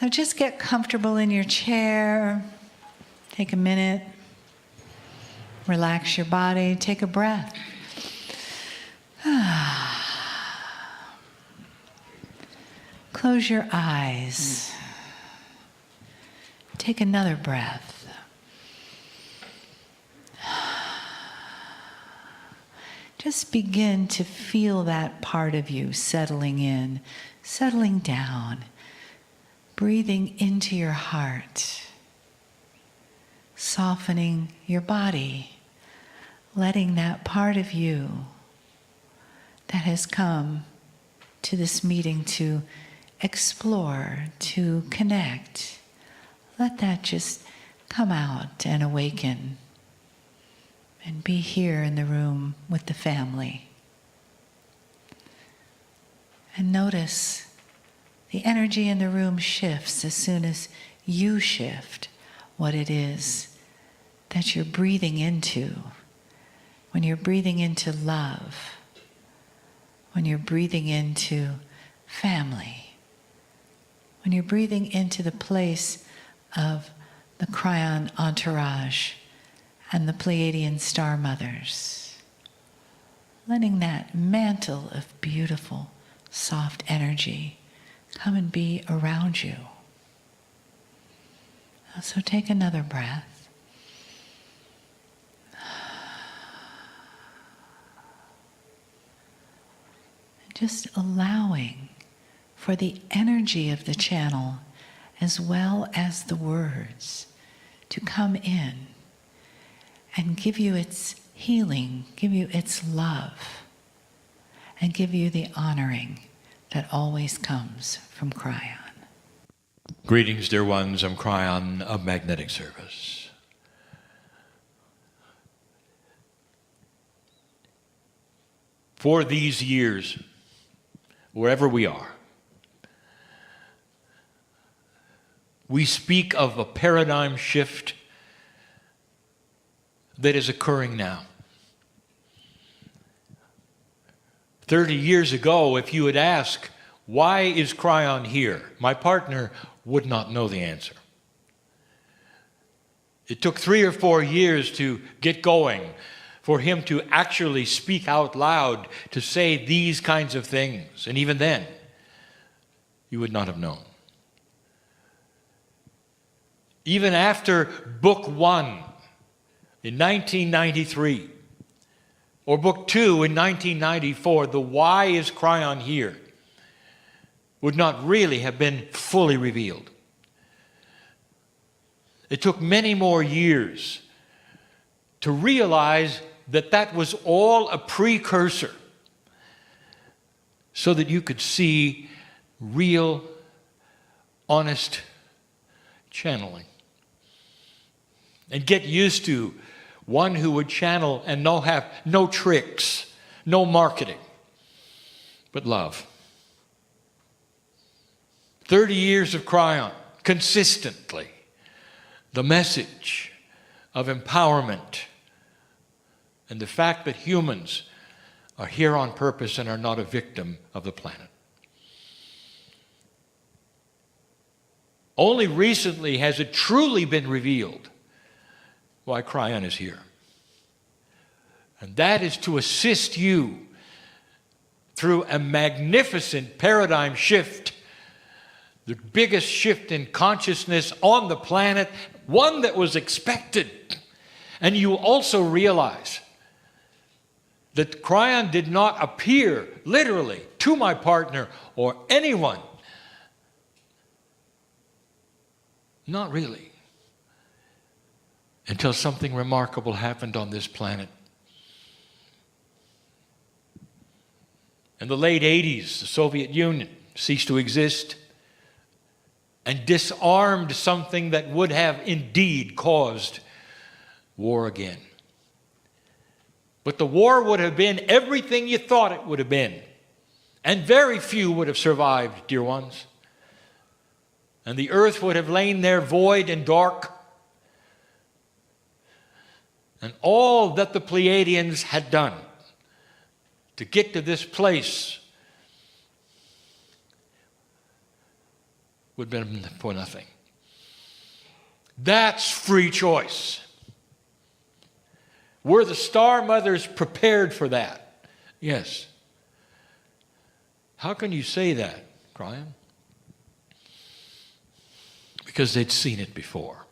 So just get comfortable in your chair. Take a minute. Relax your body. Take a breath. Close your eyes. Take another breath. Just begin to feel that part of you settling in, settling down, breathing into your heart, softening your body, letting that part of you that has come to this meeting to explore, to connect, let that just come out and awaken and be here in the room with the family. And notice the energy in the room shifts as soon as you shift what it is that you're breathing into. When you're breathing into love, when you're breathing into family, when you're breathing into the place of the Kryon entourage and the Pleiadian star mothers, letting that mantle of beautiful, soft energy come and be around you. So take another breath. Just allowing for the energy of the channel as well as the words to come in and give you its healing, give you its love, and give you the honoring that always comes from Kryon. Greetings, dear ones. I'm Kryon of Magnetic Service. For these years, wherever we are, we speak of a paradigm shift that is occurring now. 30 years ago, if you had asked, why is Kryon here? My partner would not know the answer. It took 3 or 4 years to get going for him to actually speak out loud, to say these kinds of things. And even then, you would not have known. Even after book 1 in 1993, or book 2 in 1994, the why is Kryon here would not really have been fully revealed. It took many more years to realize that that was all a precursor so that you could see real, honest channeling. And get used to one who would channel and have no tricks, no marketing, but love. 30 years of Kryon, consistently, the message of empowerment and the fact that humans are here on purpose and are not a victim of the planet. Only recently has it truly been revealed why Kryon is here. And that is to assist you through a magnificent paradigm shift, the biggest shift in consciousness on the planet, one that was expected. And you also realize that Kryon did not appear literally to my partner or anyone. Not really. Until something remarkable happened on this planet. In the late 80s, the Soviet Union ceased to exist and disarmed something that would have indeed caused war again. But the war would have been everything you thought it would have been. And very few would have survived, dear ones. And the earth would have lain there void and dark. And all that the Pleiadians had done to get to this place would have been for nothing. That's free choice. Were the star mothers prepared for that? Yes. How can you say that, Kryon? Because they'd seen it before.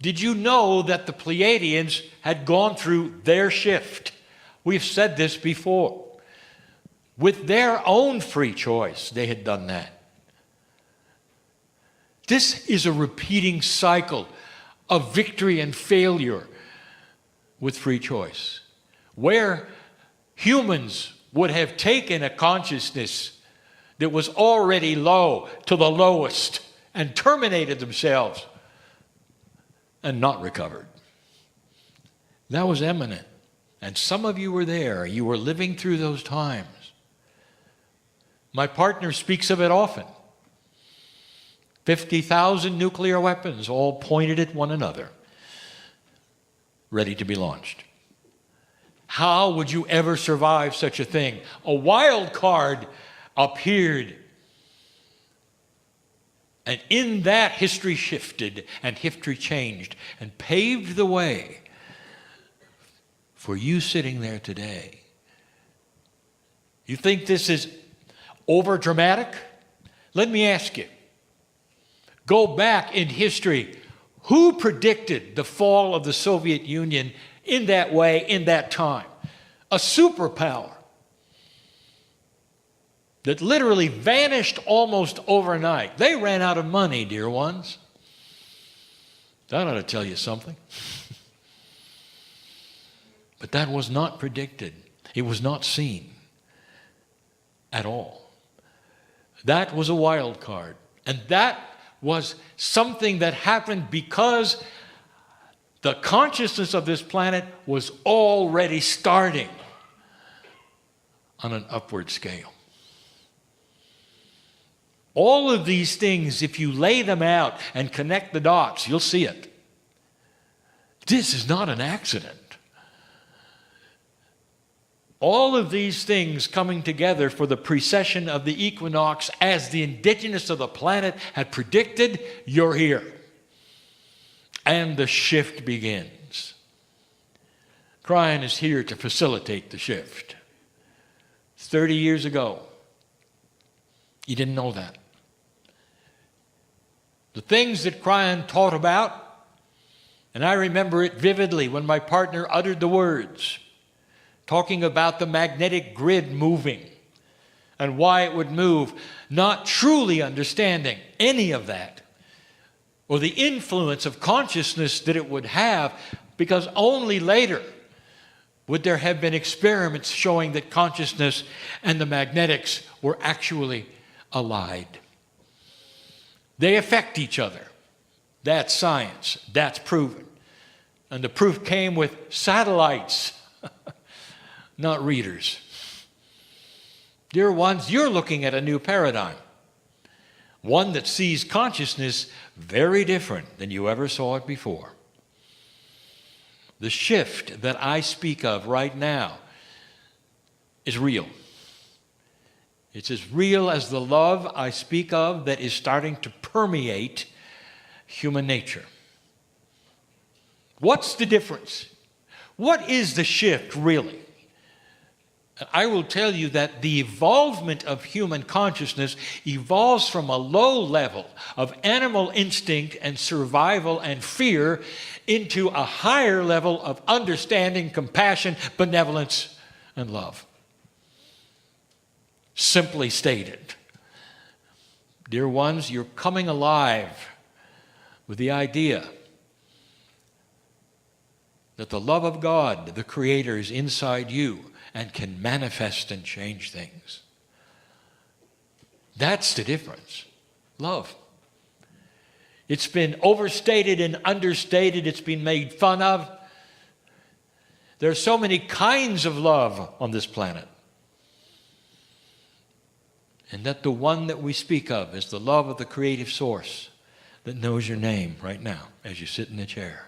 Did you know that the Pleiadians had gone through their shift? We've said this before. With their own free choice, they had done that. This is a repeating cycle of victory and failure with free choice, where humans would have taken a consciousness that was already low to the lowest and terminated themselves and not recovered. That was imminent. And some of you were there. You were living through those times. My partner speaks of it often. 50,000 nuclear weapons all pointed at one another, ready to be launched. How would you ever survive such a thing? A wild card appeared. And in that, history shifted and history changed and paved the way for you sitting there today. You think this is over dramatic? Let me ask you. Go back in history. Who predicted the fall of the Soviet Union in that way, in that time? A superpower that literally vanished almost overnight. They ran out of money, dear ones. That ought to tell you something. But that was not predicted. It was not seen at all. That was a wild card. And that was something that happened because the consciousness of this planet was already starting on an upward scale. All of these things, if you lay them out and connect the dots, you'll see it. This is not an accident. All of these things coming together for the precession of the equinox as the indigenous of the planet had predicted, you're here. And the shift begins. Kryon is here to facilitate the shift. 30 years ago, you didn't know that. The things that Kryon taught about, and I remember it vividly when my partner uttered the words, talking about the magnetic grid moving and why it would move, not truly understanding any of that or the influence of consciousness that it would have, because only later would there have been experiments showing that consciousness and the magnetics were actually allied. They affect each other. That's science. That's proven. And the proof came with satellites, not readers. Dear ones, you're looking at a new paradigm. One that sees consciousness very different than you ever saw it before. The shift that I speak of right now is real. It's as real as the love I speak of that is starting to permeate human nature. What's the difference? What is the shift really? I will tell you that the evolvement of human consciousness evolves from a low level of animal instinct and survival and fear into a higher level of understanding, compassion, benevolence, and love. Simply stated. Dear ones, you're coming alive with the idea that the love of God, the Creator, is inside you and can manifest and change things. That's the difference. Love. It's been overstated and understated. It's been made fun of. There are so many kinds of love on this planet. And that the one that we speak of is the love of the creative source that knows your name right now as you sit in the chair.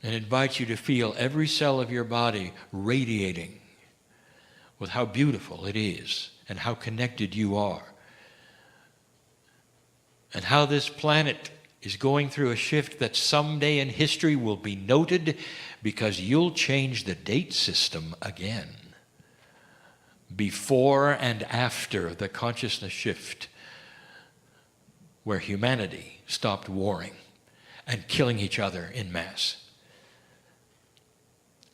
And invites you to feel every cell of your body radiating with how beautiful it is and how connected you are. And how this planet is going through a shift that someday in history will be noted because you'll change the date system again. Before and after the consciousness shift where humanity stopped warring and killing each other en masse.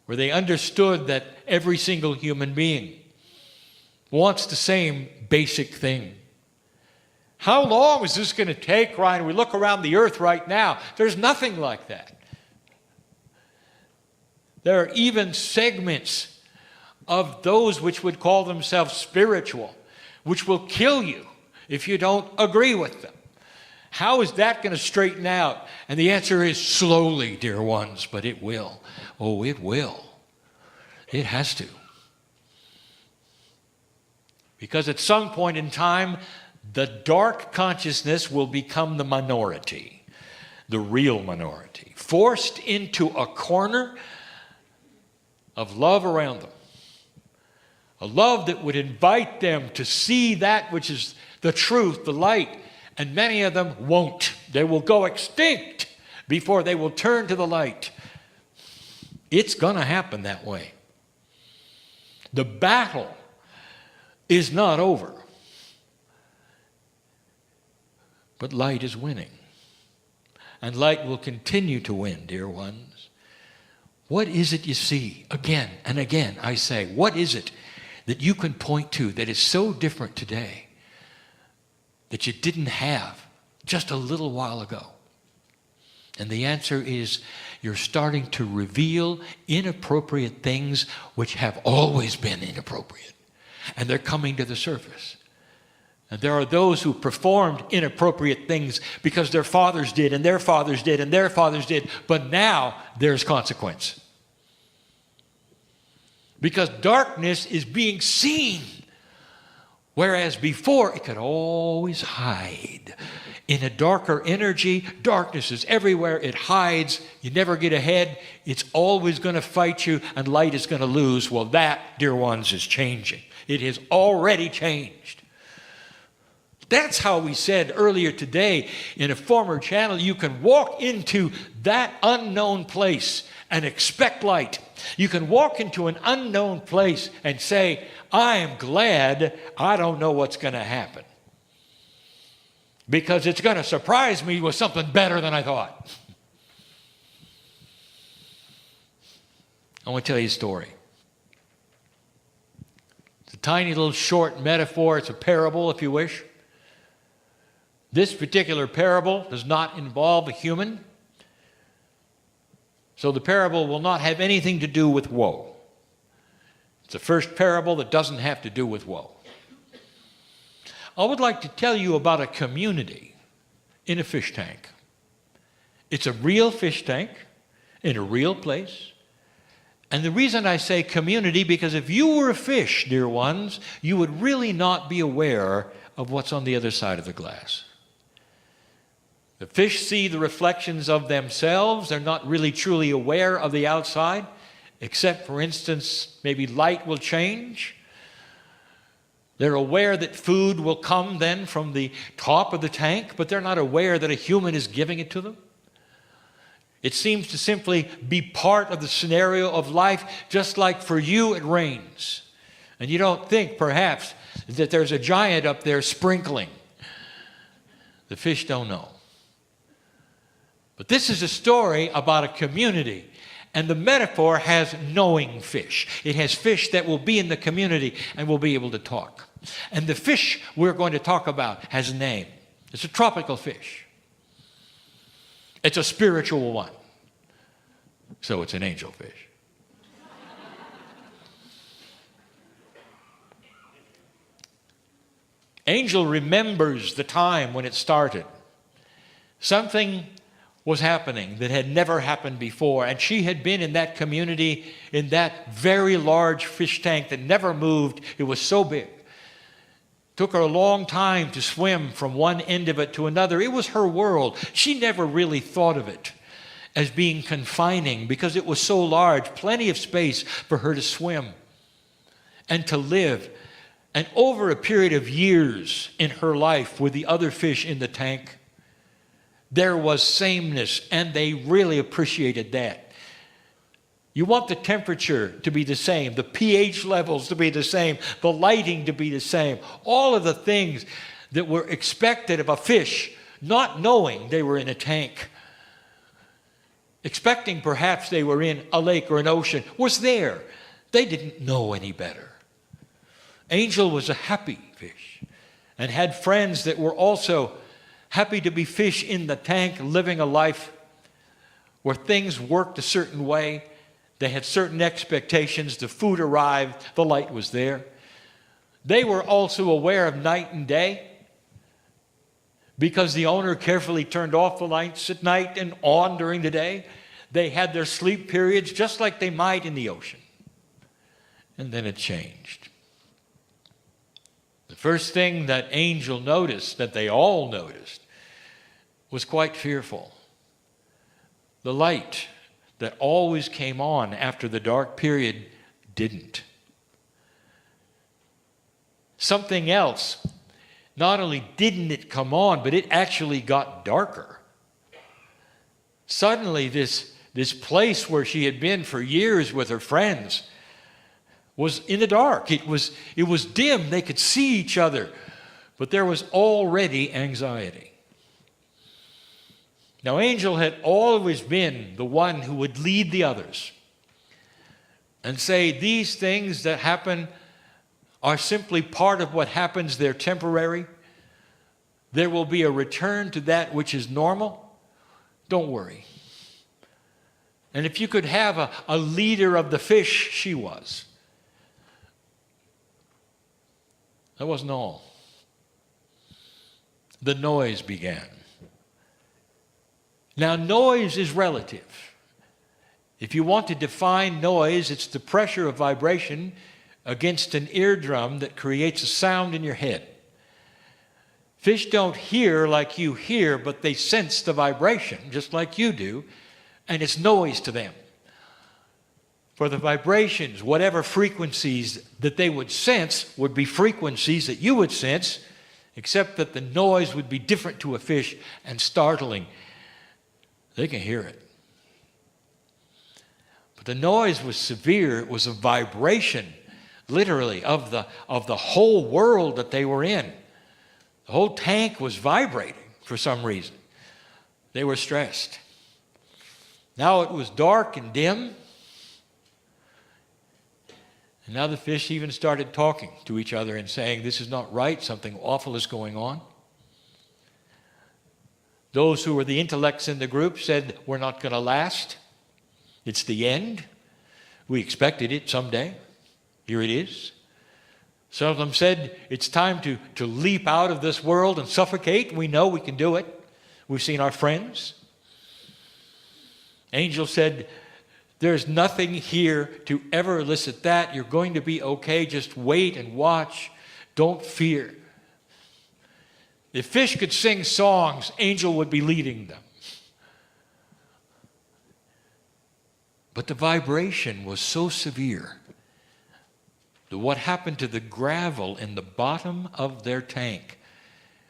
Where they understood that every single human being wants the same basic thing. How long is this going to take, Ryan? We look around the earth right now. There's nothing like that. There are even segments of those which would call themselves spiritual, which will kill you if you don't agree with them. How is that going to straighten out? And the answer is slowly, dear ones, but it will. Oh, it will. It has to. Because at some point in time, the dark consciousness will become the minority, the real minority, forced into a corner of love around them. A love that would invite them to see that which is the truth, the light. And many of them won't. They will go extinct before they will turn to the light. It's going to happen that way. The battle is not over. But light is winning. And light will continue to win, dear ones. What is it you see? Again and again, I say, what is it that you can point to that is so different today that you didn't have just a little while ago? And the answer is you're starting to reveal inappropriate things which have always been inappropriate. And they're coming to the surface. And there are those who performed inappropriate things because their fathers did, and their fathers did, and their fathers did. But now there's consequence. Because darkness is being seen. Whereas before it could always hide. In a darker energy, darkness is everywhere. It hides. You never get ahead. It's always going to fight you, and light is going to lose. Well, that, dear ones, is changing. It has already changed. That's how we said earlier today in a former channel, you can walk into that unknown place and expect light. You can walk into an unknown place and say, I am glad I don't know what's going to happen. Because it's going to surprise me with something better than I thought. I want to tell you a story. It's a tiny little short metaphor. It's a parable, if you wish. This particular parable does not involve a human. So the parable will not have anything to do with woe. It's the first parable that doesn't have to do with woe. I would like to tell you about a community in a fish tank. It's a real fish tank in a real place. And the reason I say community, because if you were a fish, dear ones, you would really not be aware of what's on the other side of the glass. The fish see the reflections of themselves. They're not really truly aware of the outside, except, for instance, maybe light will change. They're aware that food will come then from the top of the tank, but they're not aware that a human is giving it to them. It seems to simply be part of the scenario of life, just like for you it rains. And you don't think, perhaps, that there's a giant up there sprinkling. The fish don't know. But this is a story about a community. And the metaphor has knowing fish. It has fish that will be in the community and will be able to talk. And the fish we're going to talk about has a name. It's a tropical fish. It's a spiritual one. So it's an angelfish. Angel remembers the time when it started. Something was happening that had never happened before, and she had been in that community, in that very large fish tank that never moved. It was so big. Took her a long time to swim from one end of it to another. It was her world. She never really thought of it as being confining because it was so large, plenty of space for her to swim and to live And over a period of years in her life with the other fish in the tank, there was sameness, and they really appreciated that. You want the temperature to be the same, the pH levels to be the same, the lighting to be the same, all of the things that were expected of a fish, not knowing they were in a tank, expecting perhaps they were in a lake or an ocean, was there. They didn't know any better. Angel was a happy fish and had friends that were also happy to be fish in the tank, living a life where things worked a certain way. They had certain expectations. The food arrived. The light was there. They were also aware of night and day because the owner carefully turned off the lights at night and on during the day. They had their sleep periods just like they might in the ocean. And then it changed. The first thing that Angel noticed, that they all noticed, was quite fearful. The light that always came on after the dark period didn't. Something else, not only didn't it come on, but it actually got darker. Suddenly this place where she had been for years with her friends was in the dark. It was dim. They could see each other, but there was already anxiety. Now, Angel had always been the one who would lead the others and say, these things that happen are simply part of what happens. They're temporary. There will be a return to that which is normal. Don't worry. And if you could have a leader of the fish, she was. That wasn't all. The noise began. Now, noise is relative. If you want to define noise, it's the pressure of vibration against an eardrum that creates a sound in your head. Fish don't hear like you hear, but they sense the vibration just like you do, and it's noise to them. For the vibrations, whatever frequencies that they would sense would be frequencies that you would sense, except that the noise would be different to a fish and startling. They can hear it. But the noise was severe. It was a vibration, literally, of the whole world that they were in. The whole tank was vibrating for some reason. They were stressed. Now it was dark and dim. And now the fish even started talking to each other and saying, this is not right, something awful is going on. Those who were the intellects in the group said, we're not going to last. It's the end. We expected it someday. Here it is. Some of them said, it's time to leap out of this world and suffocate. We know we can do it. We've seen our friends. Angel said, there's nothing here to ever elicit that. You're going to be okay. Just wait and watch. Don't fear. If fish could sing songs, Angel would be leading them. But the vibration was so severe that what happened to the gravel in the bottom of their tank,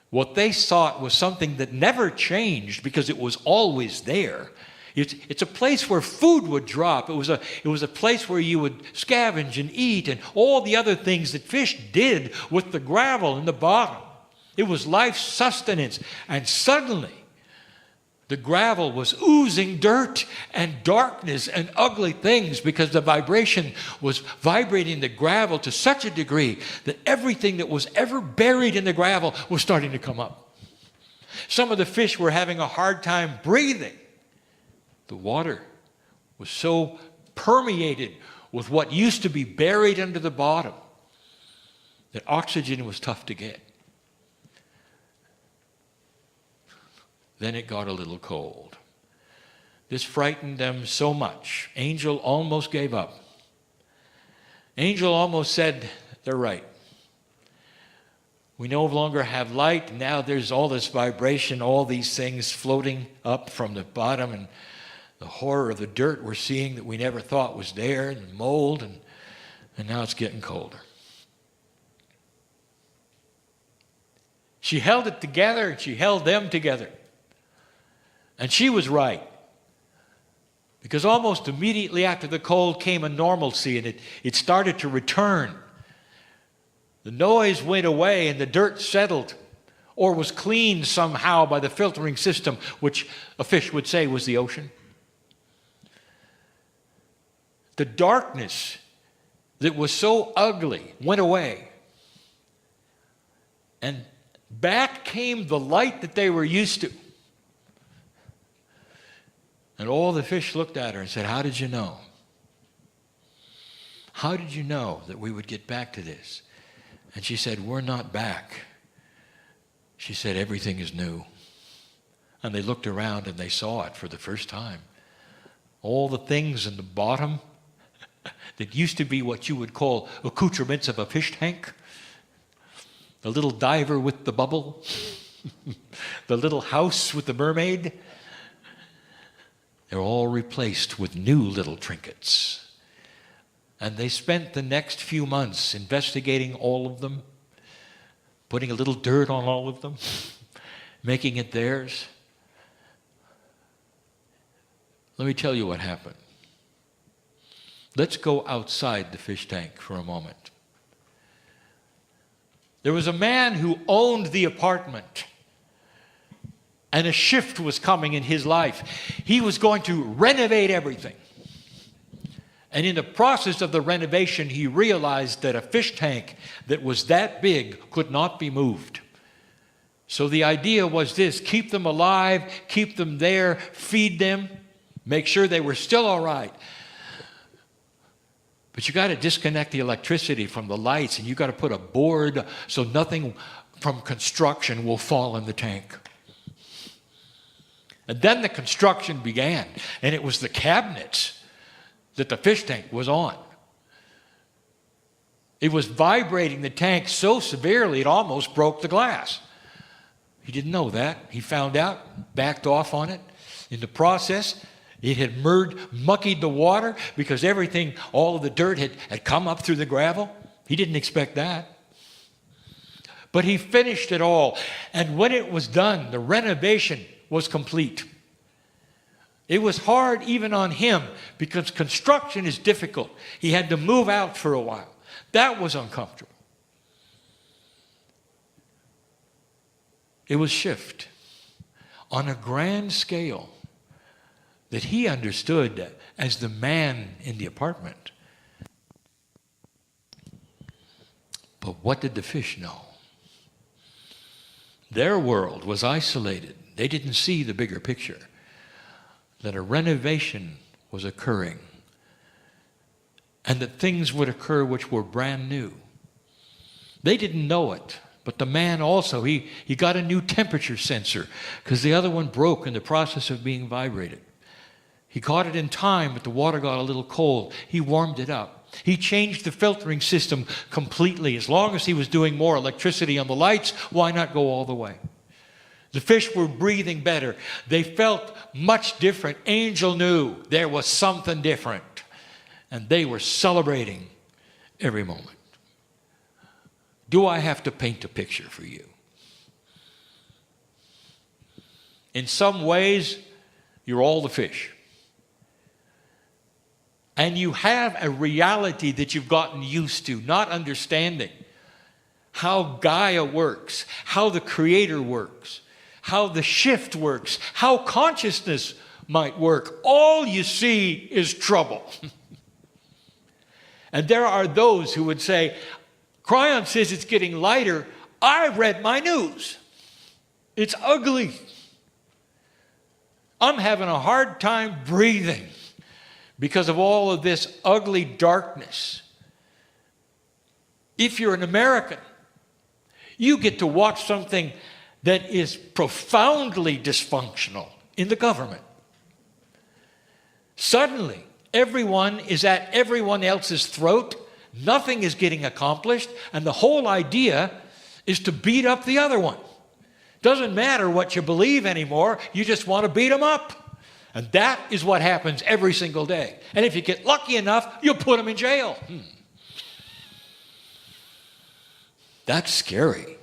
what they thought was something that never changed because it was always there. It's a place where food would drop. It was a place where you would scavenge and eat and all the other things that fish did with the gravel in the bottom. It was life sustenance. And suddenly, the gravel was oozing dirt and darkness and ugly things because the vibration was vibrating the gravel to such a degree that everything that was ever buried in the gravel was starting to come up. Some of the fish were having a hard time breathing. The water was so permeated with what used to be buried under the bottom that oxygen was tough to get. Then it got a little cold. This frightened them so much. Angel almost gave up. Angel almost said, they're right. We no longer have light. Now there's all this vibration, all these things floating up from the bottom, and the horror of the dirt we're seeing that we never thought was there, and mold, and now it's getting colder. She held it together, and she held them together. And she was right. Because almost immediately after the cold came a normalcy, and it started to return. The noise went away, and the dirt settled, or was cleaned somehow by the filtering system, which a fish would say was the ocean. The darkness that was so ugly went away. And back came the light that they were used to. And all the fish looked at her and said, "How did you know? How did you know that we would get back to this?" And she said, "We're not back." She said, "Everything is new." And they looked around and they saw it for the first time. All the things in the bottom that used to be what you would call accoutrements of a fish tank, the little diver with the bubble, the little house with the mermaid, they're all replaced with new little trinkets. And they spent the next few months investigating all of them, putting a little dirt on all of them, making it theirs. Let me tell you what happened. Let's go outside the fish tank for a moment. There was a man who owned the apartment, and a shift was coming in his life. He was going to renovate everything. And in the process of the renovation, he realized that a fish tank that was that big could not be moved. So the idea was this: keep them alive, keep them there, feed them, make sure they were still all right. But you got to disconnect the electricity from the lights, and you got to put a board so nothing from construction will fall in the tank. And then the construction began, and it was the cabinets that the fish tank was on. It was vibrating the tank so severely it almost broke the glass. He didn't know that. He found out, backed off on it. In the process, it had muckied the water because everything, all of the dirt had come up through the gravel. He didn't expect that. But he finished it all. And when it was done, the renovation was complete. It was hard even on him because construction is difficult. He had to move out for a while. That was uncomfortable. It was shift on a grand scale that he understood as the man in the apartment. But what did the fish know? Their world was isolated. They didn't see the bigger picture, that a renovation was occurring and that things would occur which were brand new. They didn't know it, but the man also, he got a new temperature sensor because the other one broke in the process of being vibrated. He caught it in time, but the water got a little cold. He warmed it up. He changed the filtering system completely. As long as he was doing more electricity on the lights, why not go all the way? The fish were breathing better. They felt much different. Angel knew there was something different, and they were celebrating every moment. Do I have to paint a picture for you? In some ways, you're all the fish. And you have a reality that you've gotten used to, not understanding how Gaia works, how the Creator works, how the shift works, how consciousness might work. All you see is trouble. And there are those who would say, Kryon says it's getting lighter. I read my news. It's ugly. I'm having a hard time breathing because of all of this ugly darkness. If you're an American, you get to watch something that is profoundly dysfunctional in the government. Suddenly, everyone is at everyone else's throat. Nothing is getting accomplished. And the whole idea is to beat up the other one. Doesn't matter what you believe anymore. You just want to beat them up. And that is what happens every single day. And if you get lucky enough, you'll put them in jail. That's scary.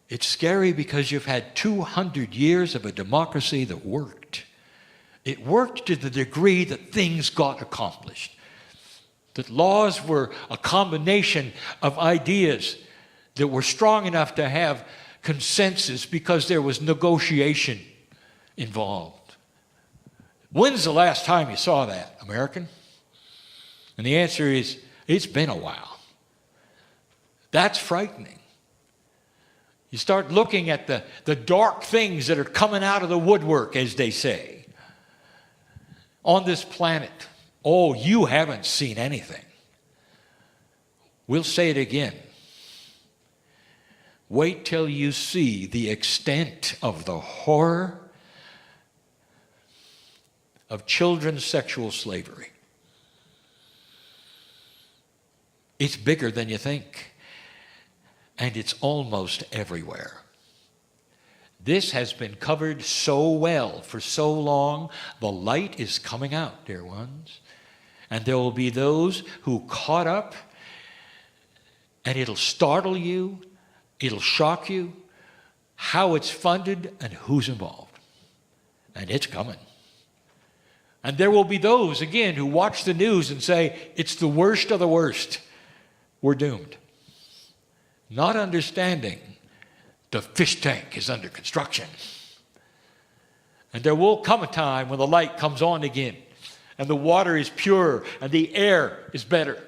It's scary because you've had 200 years of a democracy that worked. It worked to the degree that things got accomplished. That laws were a combination of ideas that were strong enough to have consensus because there was negotiation involved. When's the last time you saw that, American? And the answer is, it's been a while. That's frightening. You start looking at the dark things that are coming out of the woodwork, as they say, on this planet. Oh, you haven't seen anything. We'll say it again. Wait till you see the extent of the horror of children's sexual slavery. It's bigger than you think. And it's almost everywhere. This has been covered so well for so long. The light is coming out, dear ones. And there will be those who caught up, and it'll startle you, it'll shock you, how it's funded and who's involved. And it's coming. And there will be those, again, who watch the news and say, it's the worst of the worst. We're doomed. Not understanding the fish tank is under construction. And there will come a time when the light comes on again, and the water is pure, and the air is better.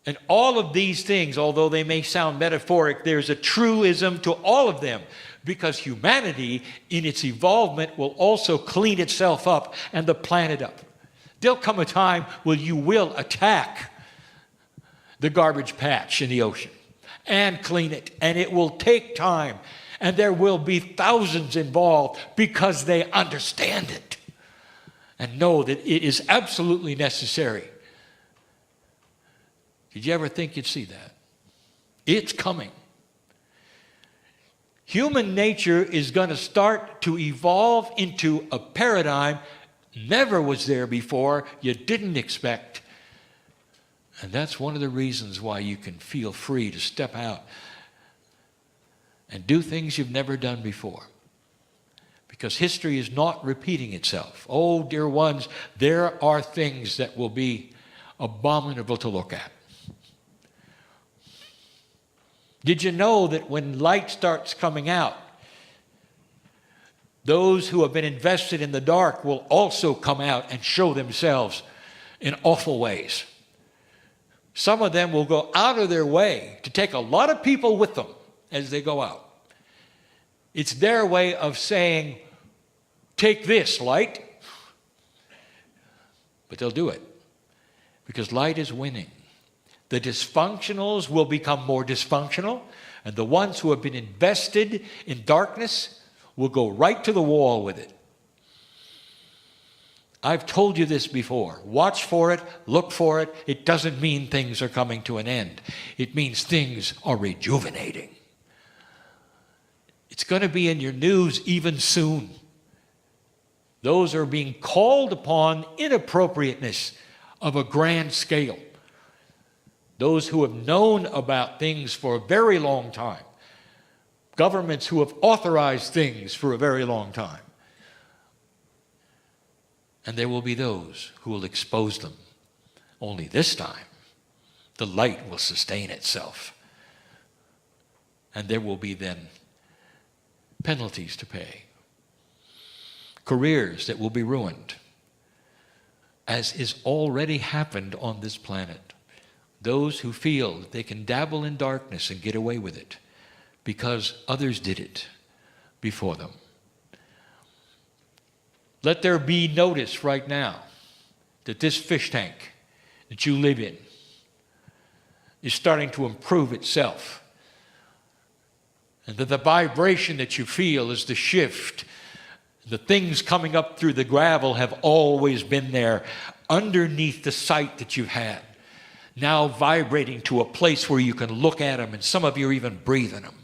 And all of these things, although they may sound metaphoric, there's a truism to all of them, because humanity, in its evolvement, will also clean itself up and the planet up. There'll come a time when you will attack the garbage patch in the ocean and clean it, and it will take time, and there will be thousands involved because they understand it and know that it is absolutely necessary. Did you ever think you'd see that? It's coming. Human nature is going to start to evolve into a paradigm never was there before, you didn't expect. And that's one of the reasons why you can feel free to step out and do things you've never done before. Because history is not repeating itself. Oh, dear ones, there are things that will be abominable to look at. Did you know that when light starts coming out, those who have been invested in the dark will also come out and show themselves in awful ways? Some of them will go out of their way to take a lot of people with them as they go out. It's their way of saying, take this, light. But they'll do it because light is winning. The dysfunctionals will become more dysfunctional, and the ones who have been invested in darkness will go right to the wall with it. I've told you this before. Watch for it, look for it. It doesn't mean things are coming to an end. It means things are rejuvenating. It's going to be in your news even soon. Those are being called upon inappropriateness of a grand scale. Those who have known about things for a very long time. Governments who have authorized things for a very long time. And there will be those who will expose them. Only this time, the light will sustain itself. And there will be then penalties to pay. Careers that will be ruined, as is already happened on this planet. Those who feel that they can dabble in darkness and get away with it because others did it before them. Let there be notice right now that this fish tank that you live in is starting to improve itself. And that the vibration that you feel is the shift. The things coming up through the gravel have always been there underneath the sight that you've had. Now vibrating to a place where you can look at them, and some of you are even breathing them.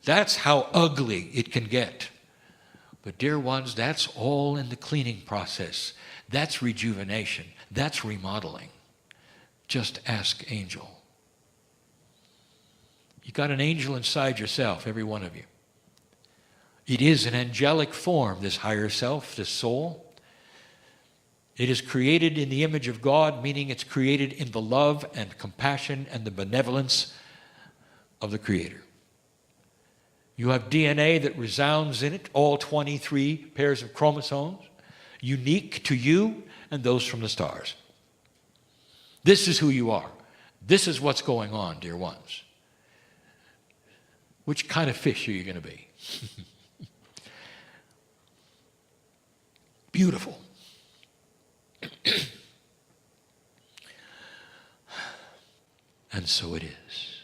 That's how ugly it can get. But dear ones, that's all in the cleaning process. That's rejuvenation. That's remodeling. Just ask Angel. You got an angel inside yourself, every one of you. It is an angelic form, this higher self, this soul. It is created in the image of God, meaning it's created in the love and compassion and the benevolence of the Creator. You have DNA that resounds in it, all 23 pairs of chromosomes, unique to you and those from the stars. This is who you are. This is what's going on, dear ones. Which kind of fish are you going to be? Beautiful. And so it is.